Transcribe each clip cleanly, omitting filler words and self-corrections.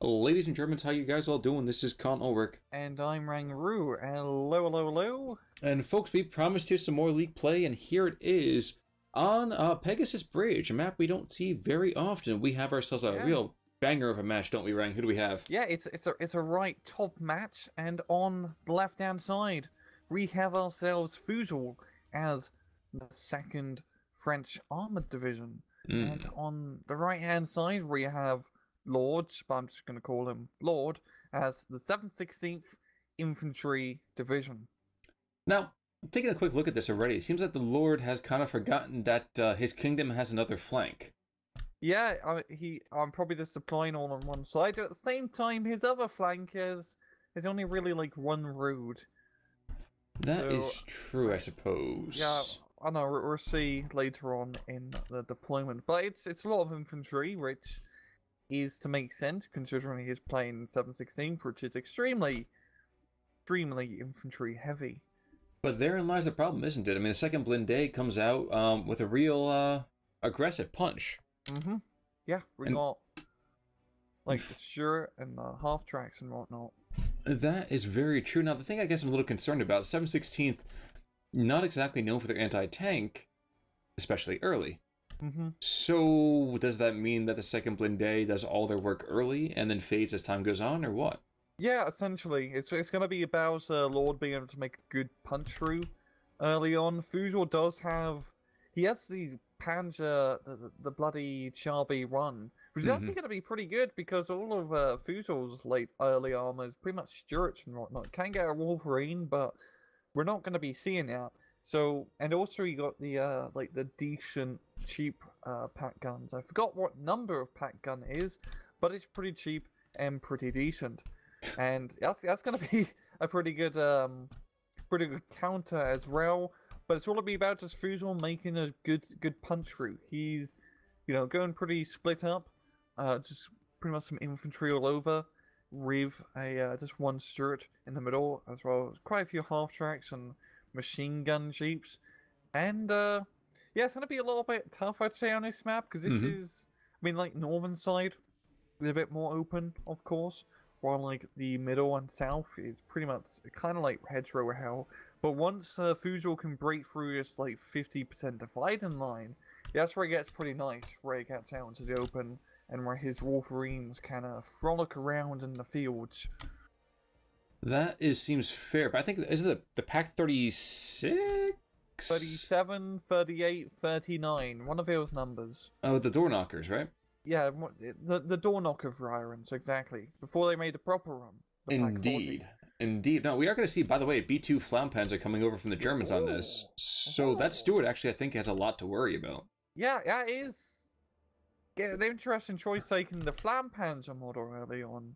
Ladies and Germans, how you guys all doing? This is Con Ulrich. And I'm RangRoo. Hello, hello, hello. And folks, we promised you some more League play, and here it is on Pegasus Bridge, a map we don't see very often. We have ourselves a real banger of a match, don't we, Rang? Who do we have? Yeah, it's a right top match, and on the left-hand side, we have ourselves Fussel as the 2nd French Armored Division. And on the right-hand side, we have Lord, but I'm just going to call him Lord, as the 716th Infantrie Division. Now, taking a quick look at this already, it seems like the Lord has kind of forgotten that his kingdom has another flank. Yeah, I'm probably just supplying all on one side. At the same time, his other flank is only really like one road. That is true, I suppose. Yeah, I know. We'll see later on in the deployment, but it's a lot of infantry, which is to make sense considering he's playing 716, which is extremely infantry heavy. But therein lies the problem, isn't it? I mean, the second Blindee comes out with a real aggressive punch. Yeah, we got like the shirt and the half tracks and whatnot. That is very true. Now, the thing I guess I'm a little concerned about, 716th, not exactly known for their anti-tank, especially early. So, does that mean that the second Blindee does all their work early and then fades as time goes on, or what? Yeah, essentially. It's going to be about Lord being able to make a good punch through early on. Fussel does have... He has the Panzer, the bloody Charby run, which is actually going to be pretty good because all of Fussel's early armor is pretty much Stuarts and whatnot. Can get a Wolverine, but we're not going to be seeing that. So, and also you got the like the decent cheap pack guns. I forgot what number of pack gun is, but it's pretty cheap and pretty decent. And that's going to be a pretty good counter as well. But it's all be about just Fussel making a good punch through. He's, going pretty split up, just pretty much some infantry all over, with a just one Stuart in the middle, as well as quite a few half tracks and machine gun jeeps. And yeah, it's gonna be a little bit tough, I'd say, on this map because this is, I mean, like northern side is a bit more open, of course, while like the middle and south is pretty much kind of like hedgerow hell. But once Fussel can break through this like 50% dividing line, that's where it gets pretty nice, where it gets out into the open and where his Wolverines kind of frolic around in the fields. That seems fair, but I think, is it the pack 36? 37, 38, 39, one of those numbers. Oh, the door knockers, right? Yeah, the door knocker variants, exactly. Before they made the proper run. Indeed. No, we are going to see, by the way, B2 Flampans are coming over from the Germans on this. So that Stuart actually, I think, has a lot to worry about. Yeah, it is. Yeah, an interesting choice taking the Flampanzer model early on.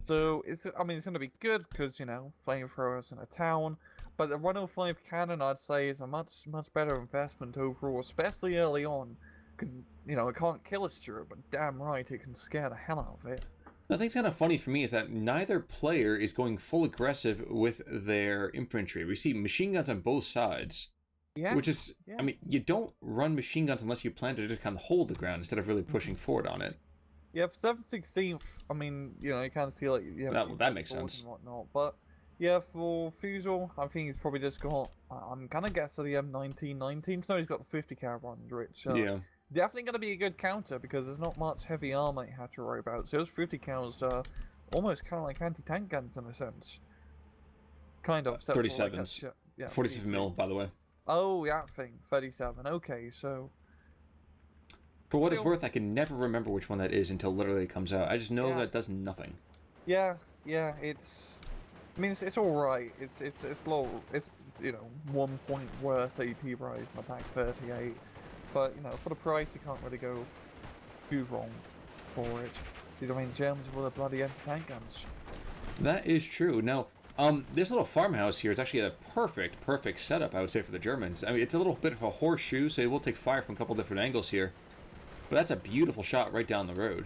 So, it's going to be good because, flamethrowers in a town. But the 105 cannon, I'd say, is a much better investment overall, especially early on. Because, it can't kill a Stuart, but damn right, it can scare the hell out of it. The thing's kind of funny for me is that neither player is going full aggressive with their infantry. We see machine guns on both sides. Yeah. Which is, I mean, you don't run machine guns unless you plan to just kind of hold the ground instead of really pushing forward on it. Yeah, for 716th, I mean, you kind of see like... that makes sense. And whatnot, but yeah, for Fussel, I think he's probably just got... I'm gonna guess the M1919, so he's got the 50 cal ones, which... Definitely going to be a good counter because there's not much heavy armor you have to worry about. So those 50 cals are almost kind of like anti-tank guns in a sense. Kind of. 37s. Like yeah, 47 mil, by the way. Oh, that thing. 37. Okay, so... For what it's worth, I can never remember which one that is until literally it comes out. I just know that it does nothing. Yeah, it's... I mean, it's alright. It's low. It's, 1 point worth AP rise in a pack 38. But, for the price, you can't really go too wrong for it. I mean, Germans were the bloody anti-tank guns. That is true. Now, this little farmhouse here is actually a perfect setup, I would say, for the Germans. I mean, it's a little bit of a horseshoe, so it will take fire from a couple different angles here. But that's a beautiful shot right down the road.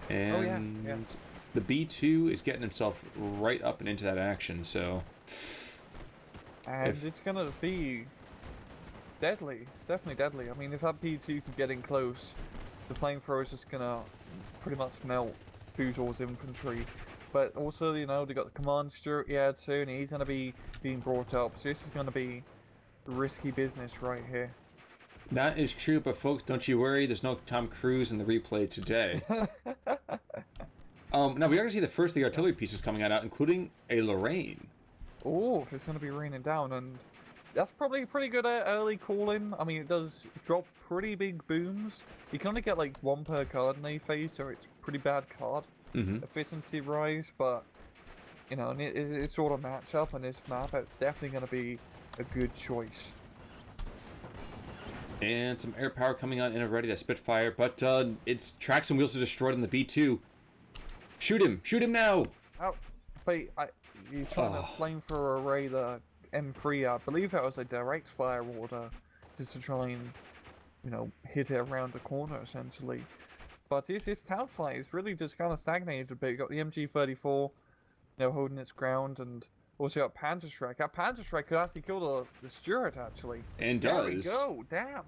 And the B2 is getting himself right up and into that action, so... And it's going to be... deadly. Definitely deadly. I mean, if that B2 can get in close, the flamethrower is just gonna pretty much melt Fussel's infantry. But also, you know, they got the command Stuart Yard soon, and he's going to be being brought up. So this is going to be risky business right here. That is true, but folks, don't you worry. There's no Tom Cruise in the replay today. Now we are going to see the first of the artillery pieces coming out, including a Lorraine. Oh, it's going to be raining down, and that's probably a pretty good early call-in. I mean, it does drop pretty big booms. You can only get like 1 per card in a phase, so it's pretty bad card. Efficiency rise, but you know, it's sort of matchup on this map. It's definitely going to be a good choice. And some air power coming on in already, that Spitfire, but its tracks and wheels are destroyed on the B2. Shoot him! Shoot him now! Oh, wait, he's trying to flamethrower array the M3. I believe that was a direct fire order, just to try and, you know, hit it around the corner, essentially. But this town fight is really just kind of stagnated a bit. You got the MG34, you know, holding its ground, and also got Panzerschreck. That Panzerschreck could actually kill the Stuart, actually. And there does. we go. Damn.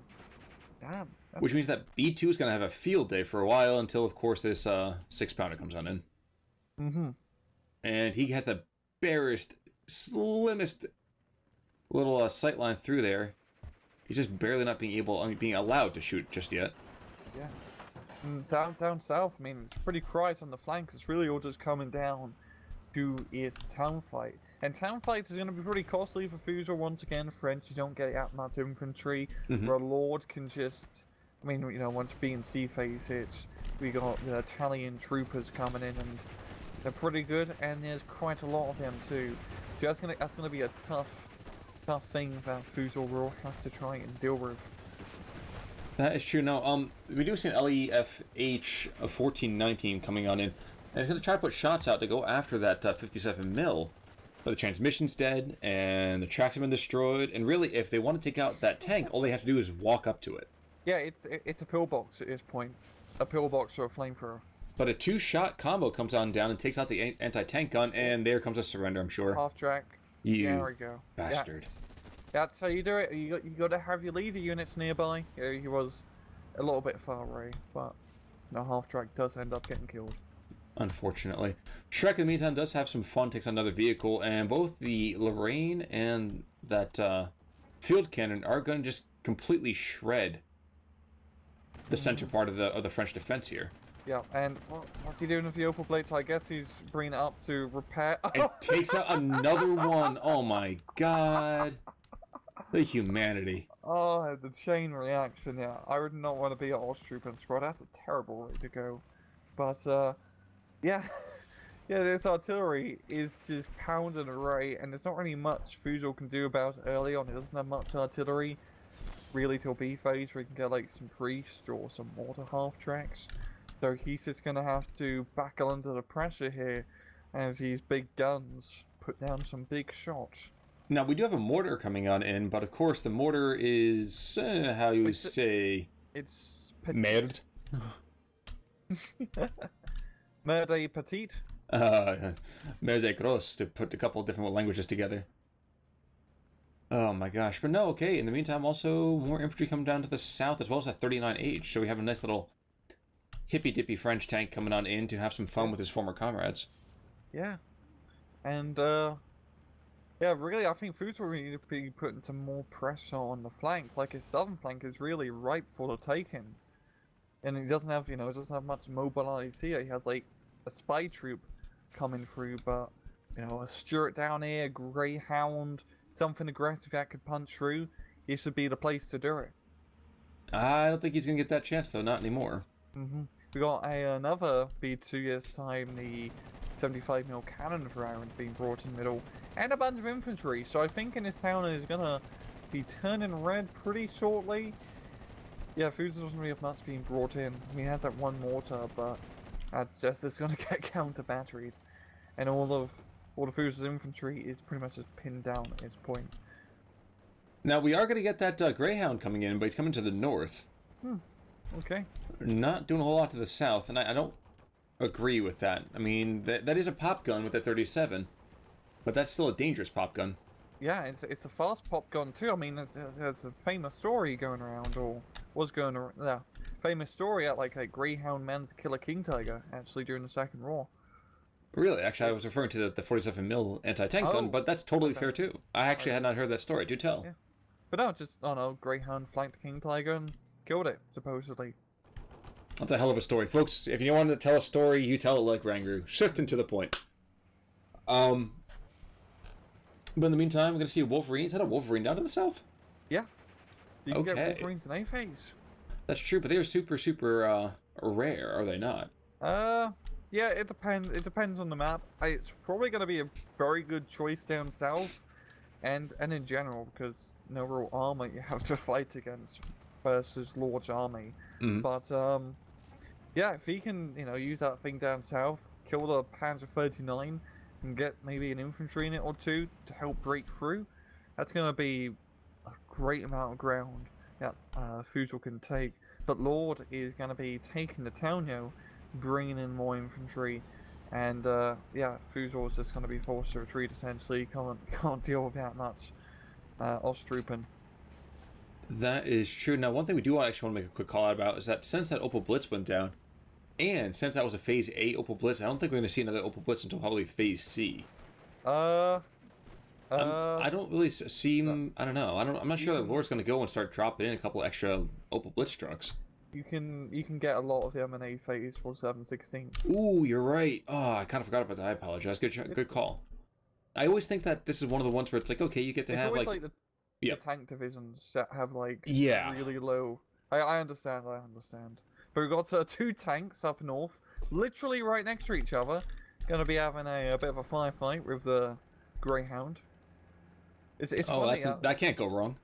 Damn. Which means that B2 is going to have a field day for a while until, of course, this 6-pounder comes on in. And he has the barest, slimmest little sightline through there. He's just barely not being allowed to shoot just yet. Yeah. And down south, I mean, it's pretty quiet on the flanks. It's really all just coming down to its town fight. And town fight is going to be pretty costly for Fussel once again. French, you don't get that much infantry. Where a Lord can just, I mean, you know, once BNC phase hits, we got the Italian troopers coming in, and they're pretty good. And there's quite a lot of them too. So that's gonna be a tough thing that Fussel will have to try and deal with. That is true. Now, we do see an LEFH of 1419 coming on in, and it's going to try to put shots out to go after that 57 mil. But the transmission's dead, and the tracks have been destroyed, and really, if they want to take out that tank, all they have to do is walk up to it. Yeah, it's a pillbox at this point. A pillbox or a flamethrower. But a 2-shot combo comes on down and takes out the anti-tank gun, and there comes a surrender, I'm sure. Half track. There we go. Bastard. That's how you do it. You got to have your leader units nearby. Yeah, he was a little bit far away, but no, half track does end up getting killed. Unfortunately. Shrek, in the meantime, does have some fun, takes on another vehicle, and both the Lorraine and that field cannon are going to just completely shred the center part of the French defense here. Yeah, and what's he doing with the Opal Blades? I guess he's bringing it up to repair. It takes out another one. Oh my god. The humanity. Oh, the chain reaction, yeah. I would not want to be an Osttroop squad. That's a terrible way to go. But, yeah. Yeah, this artillery is just pounding away, and there's not really much Fussel can do about it early on. It doesn't have much artillery, really, till B phase, where he can get, like, some priest or some mortar half-tracks. So he's just going to have to buckle under the pressure here, as these big guns put down some big shots. Now, we do have a mortar coming on in, but of course the mortar is, how you would say... It's... Merde. Merde petite? Merde grosse, to put a couple of different languages together. Oh my gosh. But no, okay. In the meantime, also more infantry coming down to the south, as well as a 39H. So we have a nice little hippy-dippy French tank coming on in to have some fun with his former comrades. Yeah. And, yeah, really, I think Fussel will need to be putting some more pressure on the flanks. Like, his southern flank is really ripe for the taking. And he doesn't have, you know, doesn't have much mobility here. He has, like, a spy troop coming through, but, you know, a Stuart down here, a Greyhound, something aggressive that could punch through. This would be the place to do it. I don't think he's going to get that chance, though. Not anymore. We got another B2 this time, the 75mm cannon for Iron being brought in the middle, and a bunch of infantry. So I think in this town is gonna be turning red pretty shortly. Yeah, Fussel doesn't really have much being brought in. I mean, he has that one mortar, but it's gonna get counter batteried, and all of Fussel's infantry is pretty much just pinned down at this point. Now we are gonna get that Greyhound coming in, but he's coming to the north. Okay. Not doing a whole lot to the south, and I don't agree with that. I mean, that is a pop gun with that 37, but that's still a dangerous pop gun. Yeah, it's a fast pop gun too. I mean, there's a famous story going around, or was going around. Yeah, famous story at like a Greyhound man's kill a king tiger actually during the Second War. Really? Actually, I was referring to the 47 mil anti-tank gun, but that's totally fair too. I actually had not heard that story. Do tell. Yeah. But no, just, I don't know, Greyhound flanked king tiger and killed it, supposedly. That's a hell of a story. Folks, if you wanted to tell a story, you tell it like RangRoo. Shifting to the point. But in the meantime, we're going to see Wolverine. Is that a Wolverine down to the south? Yeah. You can get Wolverines in A-phase. That's true, but they are super, super rare, are they not? Yeah, it depends. It depends on the map. It's probably going to be a very good choice down south, and in general, because no real armor you have to fight against versus Lord's army. But yeah, if he can, you know, use that thing down south, kill the Panzer 39, and get maybe an infantry in it or two to help break through, that's going to be a great amount of ground that Fussel can take. But Lord is going to be taking the town, you know, bringing in more infantry, and yeah, Fussel is just going to be forced to retreat essentially. Can't deal with that much Osttrooping. That is true. Now, one thing we do actually want to make a quick call out about is that since that Opal Blitz went down, and since that was a Phase A Opal Blitz, I don't think we're going to see another Opal Blitz until probably Phase C. I don't really seem. I don't know. I'm not sure that Lord's going to go and start dropping in a couple extra Opal Blitz trucks. You can get a lot of the M&A phase for 716. Ooh, you're right. Oh, I kind of forgot about that. I apologize. Good call. I always think that this is one of the ones where it's like, okay, you get to have like the tank divisions that have like yeah, really low. I understand. But we've got 2 tanks up north, literally right next to each other, going to be having a bit of a firefight with the Greyhound. It's funny, that can't go wrong.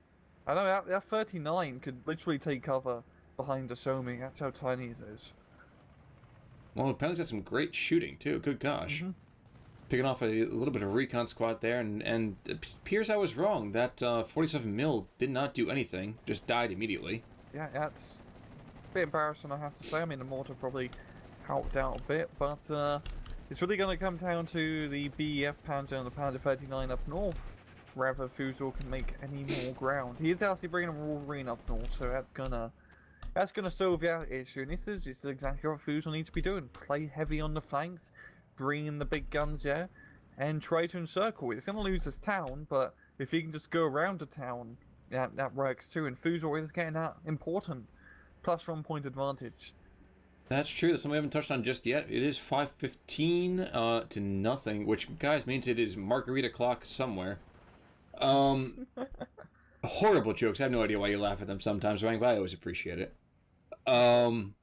I know that 39 could literally take cover behind the Somi. That's how tiny it is. Well, apparently it's got some great shooting too. Good gosh. Picking off a little bit of recon squad there, and it appears I was wrong. That 47 mil did not do anything, just died immediately. Yeah, that's a bit embarrassing, I have to say. I mean, the mortar probably helped out a bit, but it's really going to come down to the BEF Panzer and the Panzer 39 up north, wherever Fussel can make any more ground. He is actually bringing a Wolverine up north, so that's gonna solve that issue, and this is exactly what Fussel needs to be doing. Play heavy on the flanks, bring in the big guns, yeah, and try to encircle it. It's gonna lose this town, but if he can just go around the town, yeah, that works too, and Fussel is getting that important +1 point advantage. That's true. That's something we haven't touched on just yet. It is 5:15 to nothing, which, guys, means it is margarita clock somewhere. Horrible jokes. I have no idea why you laugh at them sometimes, Rang, but I always appreciate it. And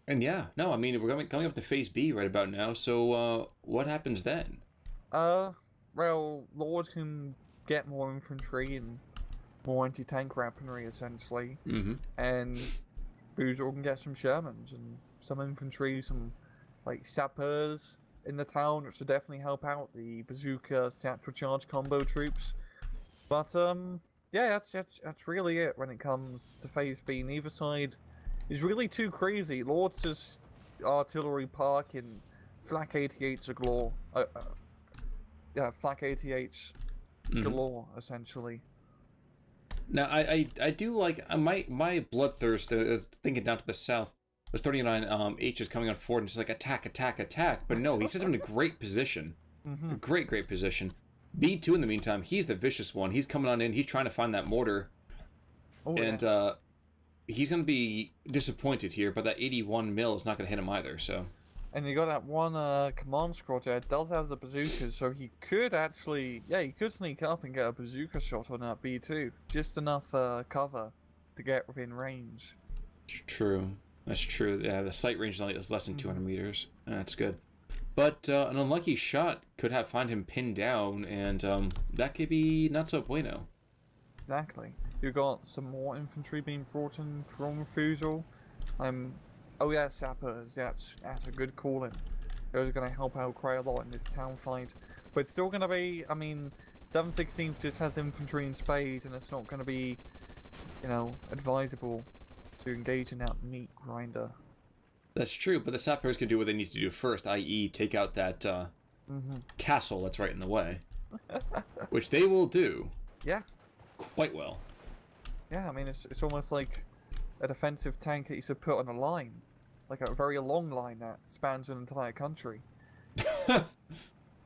yeah, no, I mean, we're coming up to Phase B right about now, so what happens then? Well, Lord can get more infantry and more anti-tank weaponry, essentially. And Fussel can get some Shermans and some infantry, some, like, sappers in the town, which should definitely help out the bazooka satchel charge combo troops. But, yeah, that's really it when it comes to Phase B. Neither side is really too crazy. Lord's just artillery park in flak 88s galore. Yeah, flak 88s galore, essentially. Now, I do like my bloodthirst thinking down to the south. Was 39 H is coming on forward and just like attack. But no, he sets him in a great position. Great position. B2 in the meantime, he's the vicious one. He's coming on in. He's trying to find that mortar. And he's going to be disappointed here, but that 81 mil is not going to hit him either, so. And you got that one command squad there. It does have the bazookas, so he could actually, yeah, he could sneak up and get a bazooka shot on that B2. Just enough cover to get within range. True. That's true. Yeah, the sight range is less than 200 meters. That's good. But an unlucky shot could find him pinned down, and that could be not so bueno. Exactly. You've got some more infantry being brought in from Fussel. Oh yeah, sappers. That's a good call-in. Those are going to help out quite a lot in this town fight. But it's still going to be, I mean, 716th just has infantry in spades, and it's not going to be, you know, advisable to engage in that meat grinder. That's true, but the sappers can do what they need to do first, i.e. take out that castle that's right in the way. Which they will do. Yeah. Quite well. Yeah, I mean, it's almost like a defensive tank that you should put on a line, like a very long line that spans an entire country. Yeah.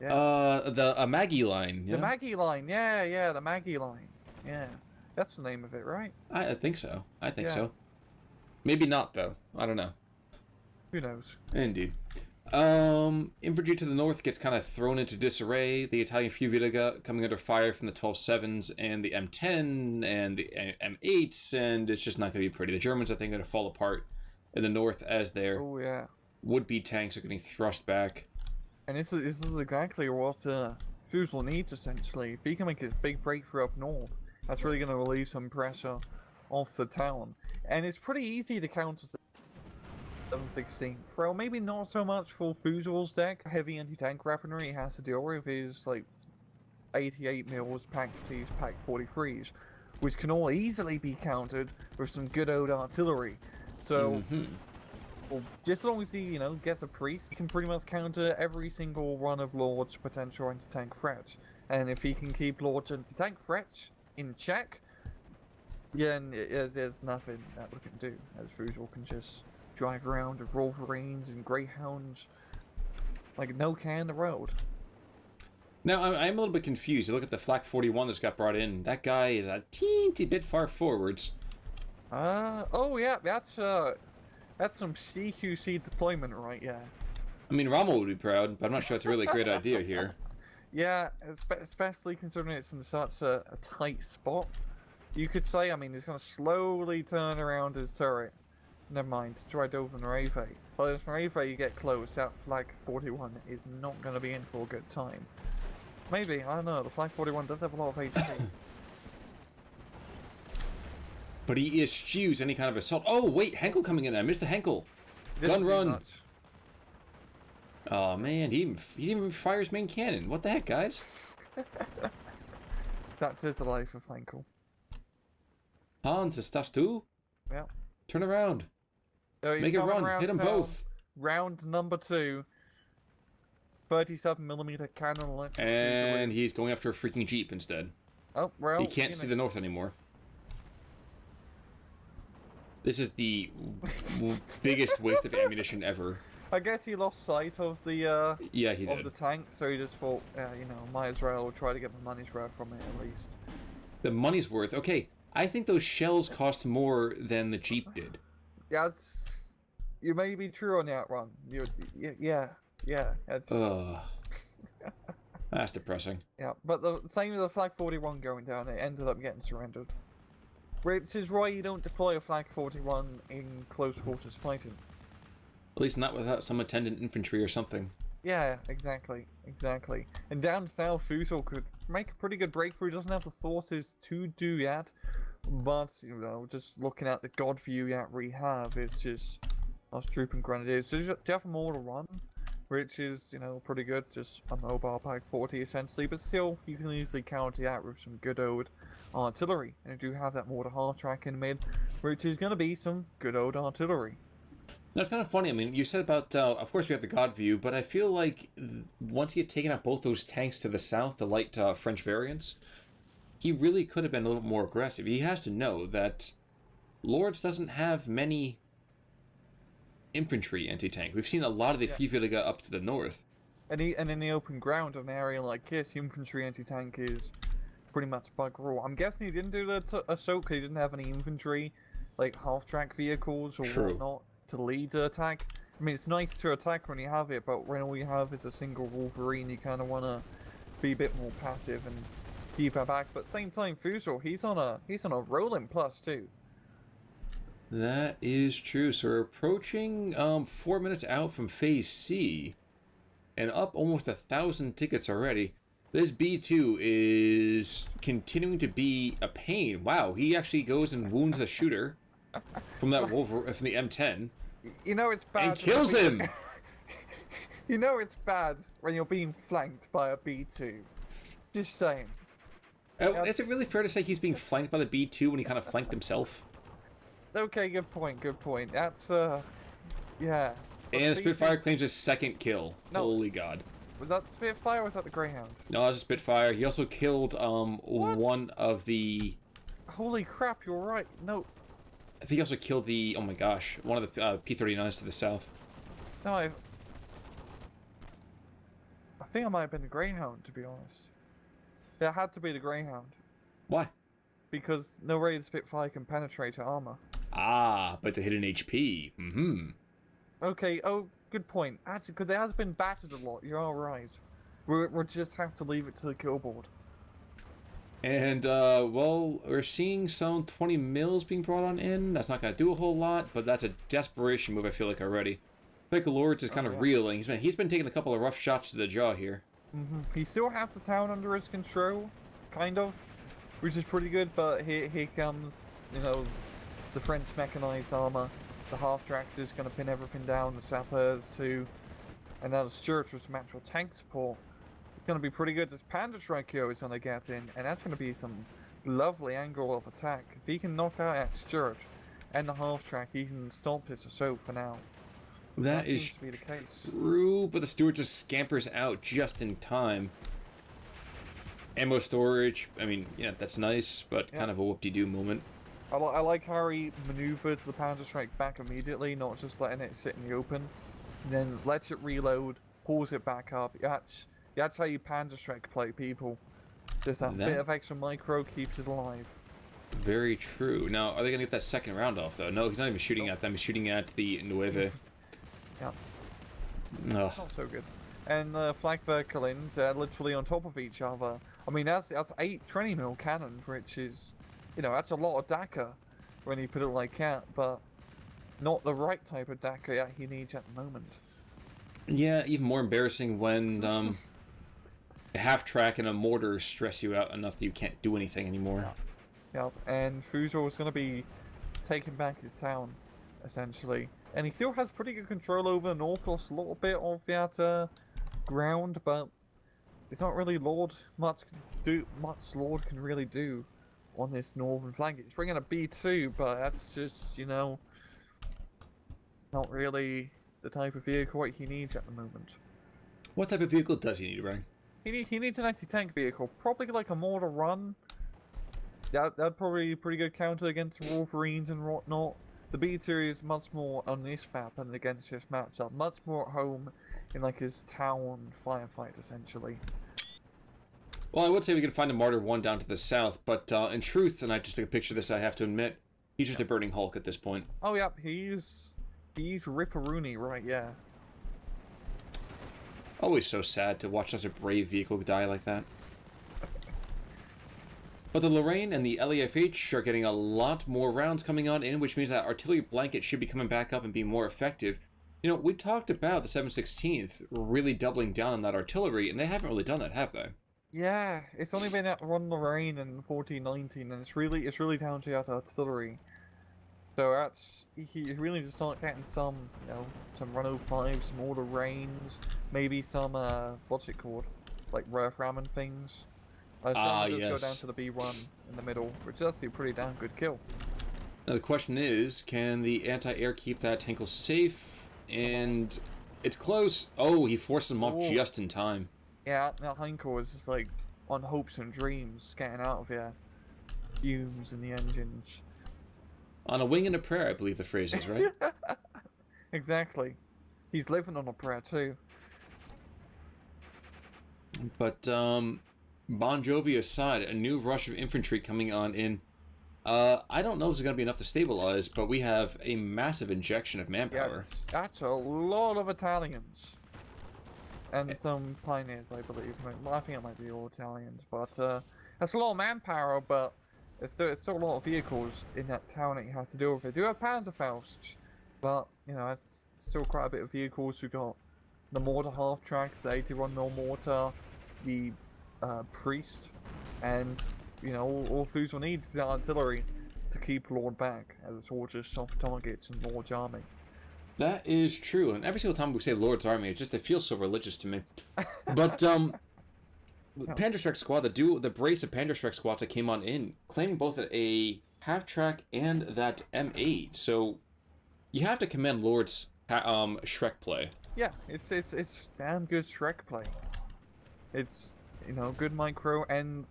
The Maggie line. Yeah? The Maggie line, yeah, the Maggie line, yeah. That's the name of it, right? I think so. I think so. Maybe not though. I don't know. Who knows? Indeed. Infantry to the north gets kind of thrown into disarray. The Italian Fuvilega coming under fire from the 12-7s and the M10 and the M8s, and it's just not going to be pretty. The Germans, I think, are going to fall apart in the north as their would-be tanks are getting thrust back. And this is exactly what Fussel needs, essentially. If he can make a big breakthrough up north, that's really going to relieve some pressure off the town. And it's pretty easy to counter 716th. Well, maybe not so much for Fussel's deck. Heavy anti-tank weaponry he has to deal with is like 88 mils, Pack-Ts, Pack-43s, which can all easily be countered with some good old artillery. So, well, just as long as he, you know, gets a priest, he can pretty much counter every single one of Lord's potential anti-tank threats. And if he can keep Lord's anti-tank threats in check, yeah, there's nothing that we can do, as Fussel can just drive around with Wolverines and Greyhounds like no care in the road. Now, I'm a little bit confused. You look at the Flak 41 that's got brought in. That guy is a teensy bit far forwards. Oh yeah, that's some CQC deployment, right? Yeah. I mean, Rommel would be proud, but I'm not sure it's a really great idea here. Yeah, especially considering it's in such a tight spot. You could say, I mean, he's going to slowly turn around his turret. Never mind, try to open Rave. But as Rave you get close, that Flag 41 is not going to be in for a good time. Maybe, I don't know, the Flag 41 does have a lot of HP. But he eschews any kind of assault. Oh, wait, Henkel coming in. I missed the Henkel. Gun run. Oh, man, he didn't even fire his main cannon. What the heck, guys? That is the life of Henkel. Hans, is das du? Yeah. Turn around. So make a run. Hit them both. Round number 2. 37mm cannon. And he's going after a freaking Jeep instead. Oh, well. He can't see the north anymore. This is the biggest waste of ammunition ever. I guess he lost sight of the yeah, he did. Of the tank, so he just thought, you know, might as well try to get the money's worth from it at least. The money's worth. Okay, I think those shells cost more than the Jeep did. Yeah, you may be true on that one. Yeah. That's depressing. Yeah, but the same with the Flag 41 going down, it ended up getting surrendered. Which is why you don't deploy a Flag 41 in close quarters fighting. At least not without some attendant infantry or something. Yeah, exactly. And down south, Fussel could make a pretty good breakthrough. Doesn't have the forces to do that, but you know, just looking at the God view that we have, it's just us troop and grenadiers. So you have more to run, which is, you know, pretty good. Just a mobile Pack 40 essentially, but still you can easily counter that with some good old artillery. And you do have that mortar hard track in mid, which is going to be some good old artillery. That's kind of funny. I mean, you said about, of course we have the God view, but I feel like once he had taken out both those tanks to the south, the light French variants, he really could have been a little more aggressive. He has to know that Lords doesn't have many infantry anti-tank. We've seen a lot of the Fiviliga up to the north. And in the open ground, an area like this, infantry anti-tank is pretty much bug raw. I'm guessing he didn't do the assault because he didn't have any infantry, like half-track vehicles or whatnot, to lead the attack. I mean, it's nice to attack when you have it, but when all you have is a single Wolverine, you kind of want to be a bit more passive and keep her back. But at the same time, Fussel, he's on a rolling plus too. That is true. So we're approaching 4 minutes out from Phase C, and up almost 1,000 tickets already. This B2 is continuing to be a pain. Wow, he actually goes and wounds the shooter from that Wolverine, from the M10. You know it's bad. And kills him! You know it's bad when you're being flanked by a B2. Just saying. Is it really fair to say he's being flanked by the B2 when he kind of flanked himself? Okay, good point. That's, yeah. But and the Spitfire claims his second kill. No. Holy God. Was that the Spitfire or was that the Greyhound? No, that was a Spitfire. He also killed one of the... Holy crap, you're right. No. I think he also killed the, oh my gosh, one of the P-39s to the south. No, I think it might have been the Greyhound, to be honest. It had to be the Greyhound. Why? Because no Raider Spitfire can penetrate armor. Ah, but the hidden HP. Mm-hmm. Okay, oh, good point. Actually, because it has been battered a lot, you're alright. We'll just have to leave it to the kill board. And, well, we're seeing some 20 mils being brought on in. That's not going to do a whole lot, but that's a desperation move, I feel like, already. I think Lords is kind of reeling. He's been taking a couple of rough shots to the jaw here. He still has the town under his control, kind of, which is pretty good, but here comes, you know, the French mechanized armor. The half-track is going to pin everything down, the sappers too. And now the Stuart with some actual tank support. It's going to be pretty good. This Panzerstrike Kyo is going to get in, and that's going to be some lovely angle of attack. If he can knock out that Stuart and the half-track, he can stop his assault for now. That is seems to be the case. True, but the Stuart just scampers out just in time. Ammo storage, I mean, yeah, that's nice, but kind of a whoop-de-doo moment. I like how he maneuvered the Panzerstrike back immediately, not just letting it sit in the open. And then lets it reload, pulls it back up. That's how you Panzerstrike play, people. Just a bit of extra micro keeps it alive. Very true. Now, are they going to get that second round off, though? No, he's not even shooting at them. He's shooting at the Nueve. Yeah. Ugh. Not so good. And the Flak Verkelins are literally on top of each other. I mean, that's 8 20mm cannons, which is, you know, that's a lot of Dakar when you put it like that, but not the right type of Dakar he needs at the moment. Yeah, even more embarrassing when a half-track and a mortar stress you out enough that you can't do anything anymore. Yep, and Fussel is going to be taking back his town, essentially. And he still has pretty good control over the north, lost a little bit of that ground, but it's not really much Lord can really do on this northern flank. It's bringing a B2, but that's just, you know, not really the type of vehicle he needs at the moment. What type of vehicle does he need, Rang? He needs an anti-tank vehicle, probably like a mortar run. That'd probably be a pretty good counter against Wolverines and whatnot. The B2 is much more on this map and against this matchup, much more at home in like his town firefight, essentially. Well, I would say we could find a Martyr 1 down to the south, but in truth, and I just took a picture of this, I have to admit, he's just a burning Hulk at this point. Oh, yeah, he's Ripperoonie, right, yeah. Always so sad to watch such a brave vehicle die like that. But the Lorraine and the LAFH are getting a lot more rounds coming on in, which means that artillery blanket should be coming back up and being more effective. You know, we talked about the 716th really doubling down on that artillery, and they haven't really done that, have they? Yeah, it's only been at one Lorraine in 1419, and it's really down to that artillery. So that's he really needs to start getting some, you know, some 105s, some order rains, maybe some what's it called, like ramming things. Just go down to the B1 in the middle, which is actually a pretty damn good kill. Now the question is, can the anti-air keep that Tinkle safe? And it's close. Oh, he forces him off just in time. Yeah, now Heinkel is just like on hopes and dreams, getting out of here. Fumes in the engines. On a wing and a prayer, I believe the phrase is, right? Exactly. He's living on a prayer too. But Bon Jovi aside, a new rush of infantry coming on in. I don't know if this is going to be enough to stabilize, but we have a massive injection of manpower. Yeah, that's a lot of Italians. And some pioneers, I believe. I think it might be all Italians, but that's a lot of manpower, but it's still a lot of vehicles in that town that he has to deal with. They do have Panzerfaust, but, you know, it's still quite a bit of vehicles. We've got the mortar half-track, the 81mm mortar, the priest, and, you know, all Fussel needs is artillery to keep Lord back, as it's all just soft targets in Lord's army. That is true, and every single time we say Lord's army, it feels so religious to me. But Panzerstrike squad, the brace of Panzerstrike squads that came on in, claiming both a half-track and that M8, so you have to commend Lord's Shrek play. Yeah, it's damn good Shrek play. It's, you know, good micro, and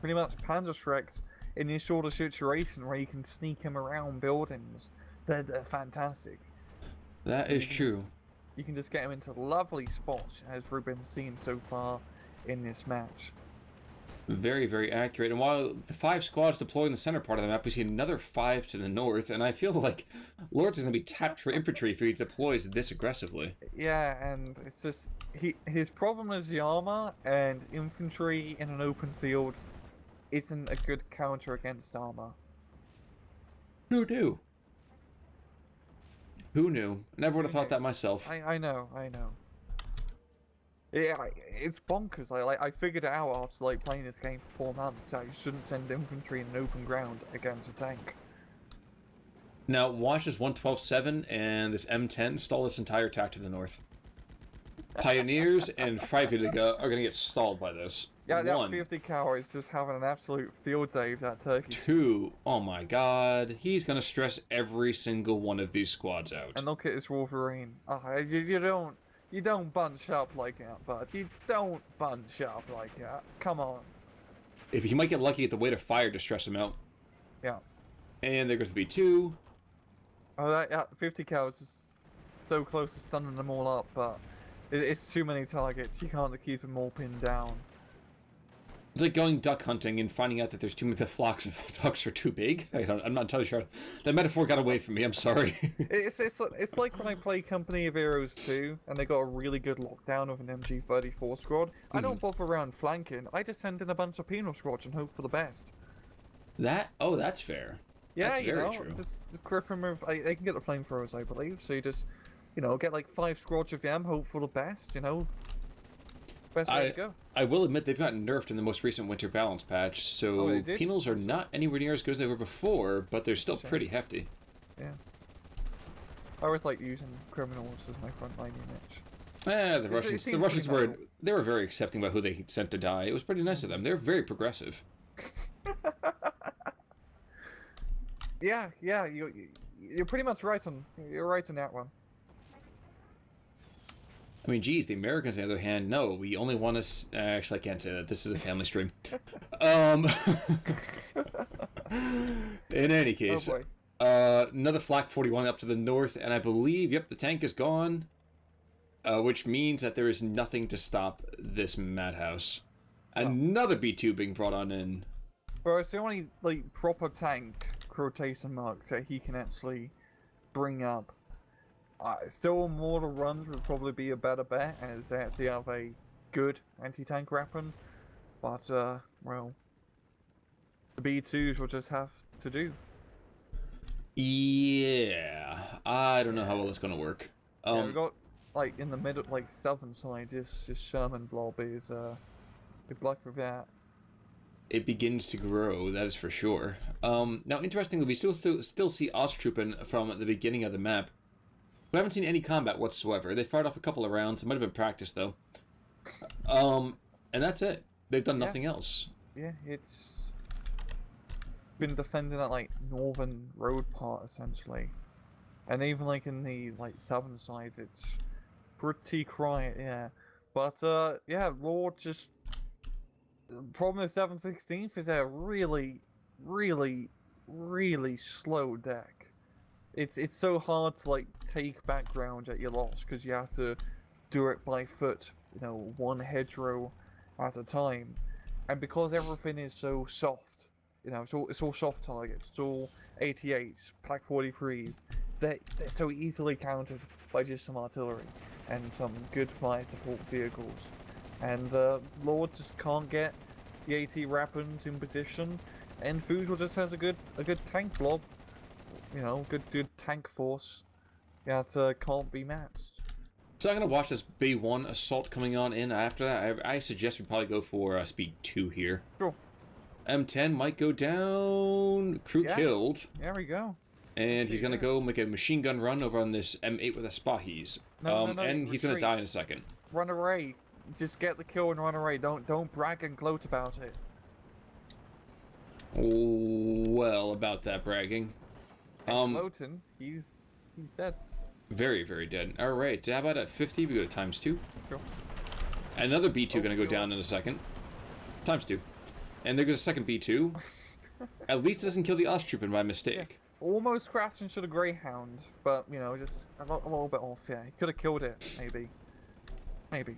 pretty much Panzerstreks, in this sort of situation where you can sneak him around buildings, they're fantastic. That is true. You can just get him into lovely spots, as we've been seeing so far in this match. Very, very accurate. And while the 5 squads deploy in the center part of the map, we see another 5 to the north, and I feel like Lord's is going to be tapped for infantry if he deploys this aggressively. Yeah, and it's just... his problem is the armor, and infantry in an open field isn't a good counter against armor. Who knew? Who knew? Never would have thought that myself. I know. Yeah, it's bonkers. I figured it out after like playing this game for 4 months. I shouldn't send infantry in an open ground against a tank. Now watch this 112-7 and this M10 stall this entire attack to the north. Pioneers and Freiwillige are going to get stalled by this. Yeah, that 50 cal is just having an absolute field day with that turkey. 2, oh my god, he's going to stress every single one of these squads out. And look at this Wolverine. Oh, you don't bunch up like that, bud. You don't bunch up like that. Come on. If he might get lucky at the weight of fire to stress him out. Yeah. And there goes the B2. Oh, that 50 cal is just so close to stunning them all up, but it's too many targets. You can't keep them all pinned down. It's like going duck hunting and finding out that there's too many flocks of ducks are too big. I'm not entirely sure. That metaphor got away from me. I'm sorry. it's like when I play Company of Heroes 2 and they got a really good lockdown of an MG34 squad. I don't bother around flanking. I just send in a bunch of penal squads and hope for the best. That's fair. Yeah, that's very true. Just grip them with. They can get the flamethrowers, I believe. So you just, get like 5 squads of them, hope for the best. Best way to go. I will admit they've gotten nerfed in the most recent winter balance patch, so penals are not anywhere near as good as they were before, but they're still pretty hefty. Yeah. I always like using criminals as my frontline unit. The Russians were very accepting about who they sent to die. It was pretty nice of them. They're very progressive. Yeah, you're pretty much right on. You're right on that one. I mean, geez, the Americans, on the other hand, no, we only want to... actually, I can't say that. This is a family stream. In any case, another Flak 41 up to the north, and I believe, yep, the tank is gone, which means that there is nothing to stop this madhouse. Another B2 being brought on in. Well, it's the only, proper tank, quotation marks, that he can actually bring up. Still mortar runs would probably be a better bet, as they actually have a good anti-tank weapon. But, well, the B2s will just have to do. Yeah, I don't know how well that's going to work. Yeah, we got, in the middle, southern side, this Sherman blob is, good luck with that. It begins to grow, that is for sure. Now, interestingly, we still see Osttruppen from the beginning of the map. We haven't seen any combat whatsoever. They fired off a couple of rounds. It might have been practice, though. And that's it. They've done nothing else. Yeah, it's been defending that, northern road part, essentially. And even, in the, southern side, it's pretty quiet, yeah. But, yeah, Lord just... The problem with 716th is they're really, really, really slow deck. It's so hard to take back ground at your loss because you have to do it by foot, one hedgerow at a time, and because everything is so soft, it's all soft targets, it's all 88s, Pack 43s. They're so easily countered by just some artillery and some good fire support vehicles, and Lord just can't get the AT weapons in position, and Fussel just has a good tank blob. Good tank force that can't be matched. So I'm going to watch this B1 assault coming on in after that. I suggest we probably go for speed 2 here. Sure. M10 might go down. Crew killed. There we go. And he's going to go make a machine gun run over on this M8 with a Spahis. No, and he's going to die in a second. Run away. Just get the kill and run away. Don't brag and gloat about it. Well, about that bragging. Gloating, he's dead. Very, very dead. Alright, how about at 50? We go to ×2. Sure. Another B2 going to go down in a second. ×2. And there goes a second B2. At least it doesn't kill the Osttrooper by Yeah. mistake. Almost crashed into the Greyhound, but, you know, just a little bit off, yeah. He could have killed it, maybe. Maybe.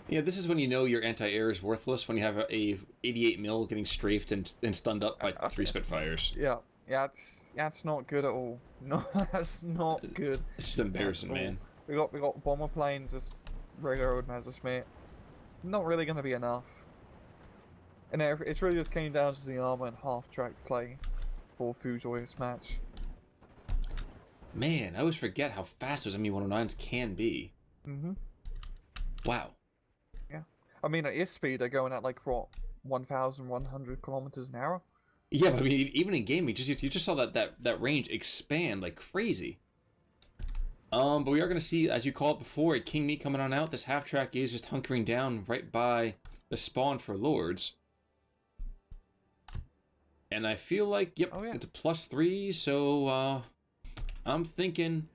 Yeah, this is when you know your anti-air is worthless, when you have a 88 mil getting strafed and stunned up by 3 Spitfires. Yeah. Yeah, that's not good at all. No, that's not good. It's just embarrassing, man. We got bomber plane, just regular old Messerschmitt. Not really going to be enough. And it's really just came down to the armor and half-track play for Fussel this match. Man, I always forget how fast those ME-109s can be. Mm-hmm. Wow. Yeah. I mean, at his speed, they're going at, like, what, 1,100 kilometers an hour? Yeah, but I mean, even in game, you just saw that range expand like crazy. But we are going to see, as you called it before, a King Meat coming on out. This half-track is just hunkering down right by the spawn for Lords. And I feel like, yep, it's a +3, so I'm thinking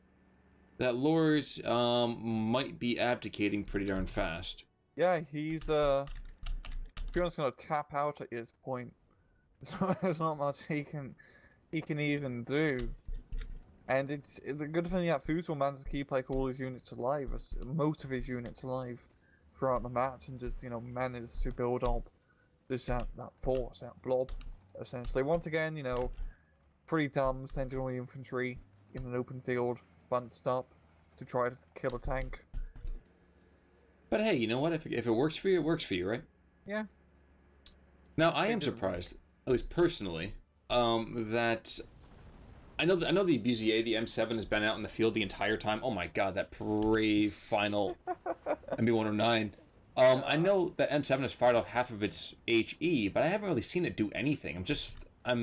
that Lords might be abdicating pretty darn fast. Yeah, he's pretty much going to tap out at his point. So there's not much he can even do. And it's the good thing that Fussel managed to keep like all his units alive, most of his units alive throughout the match, and just, you know, managed to build up that force, that blob, essentially. Once again, you know, pretty dumb Sentinel infantry in an open field, bunched up to try to kill a tank. But hey, you know what? If it works for you, it works for you, right? Yeah. Now I am surprised, at least personally, that I know the BZA, the M7, has been out in the field the entire time. Oh my god, that brave final MB-109. I know that M7 has fired off half of its HE, but I haven't really seen it do anything. I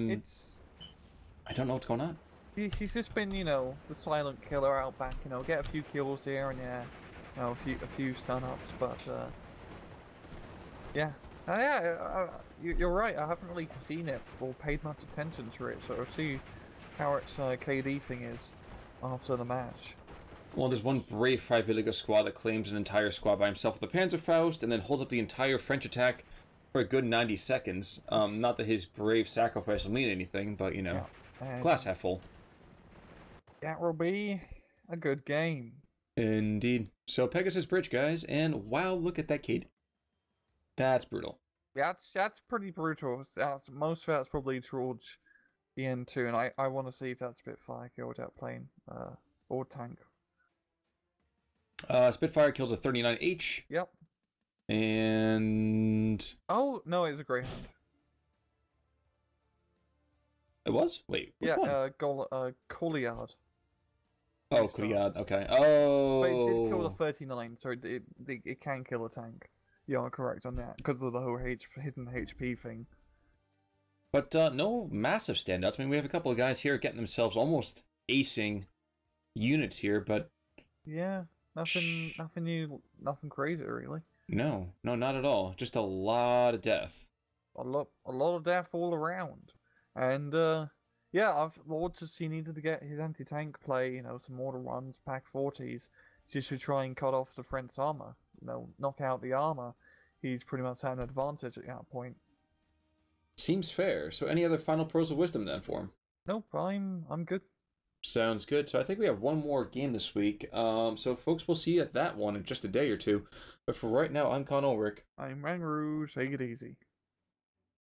don't know what's going on. He's just been, you know, the silent killer out back. You know, get a few kills here and yeah, you know, a few stun ups, but yeah. You're right. I haven't really seen it or paid much attention to it, so I'll see how its KD thing is after the match. Well, there's one brave Freiwilliger squad that claims an entire squad by himself with the Panzerfaust, and then holds up the entire French attack for a good 90 seconds. Not that his brave sacrifice will mean anything, but, you know, glass half full. That will be a good game. Indeed. So, Pegasus Bridge, guys, and wow, look at that kid. That's brutal. Yeah, that's pretty brutal. Most of that's probably towards the end too, and I want to see if that Spitfire killed that plane or tank. Spitfire killed a 39H. Yep. And oh no, it was a Greyhound. It was? Wait, which one? Colliard. Oh, Colliard. Okay. Oh. But it did kill the 39, so it can kill a tank. You are correct on that because of the whole hidden HP thing. But no massive standouts. I mean, we have a couple of guys here getting themselves almost acing units here, but yeah, nothing new, nothing crazy really. No, not at all. Just a lot of death. A lot of death all around, and yeah, Lord just he needed to get his anti-tank play, you know, some mortar runs, pack 40s, just to try and cut off the French armor. You know, knock out the armor. He's pretty much had an advantage at that point. Seems fair. So any other final pearls of wisdom then for him? Nope, I'm good. Sounds good. So I think we have one more game this week. So folks, we'll see you at that one in just a day or two. But for right now, I'm Con Ulrich. I'm RangRoo. Take it easy.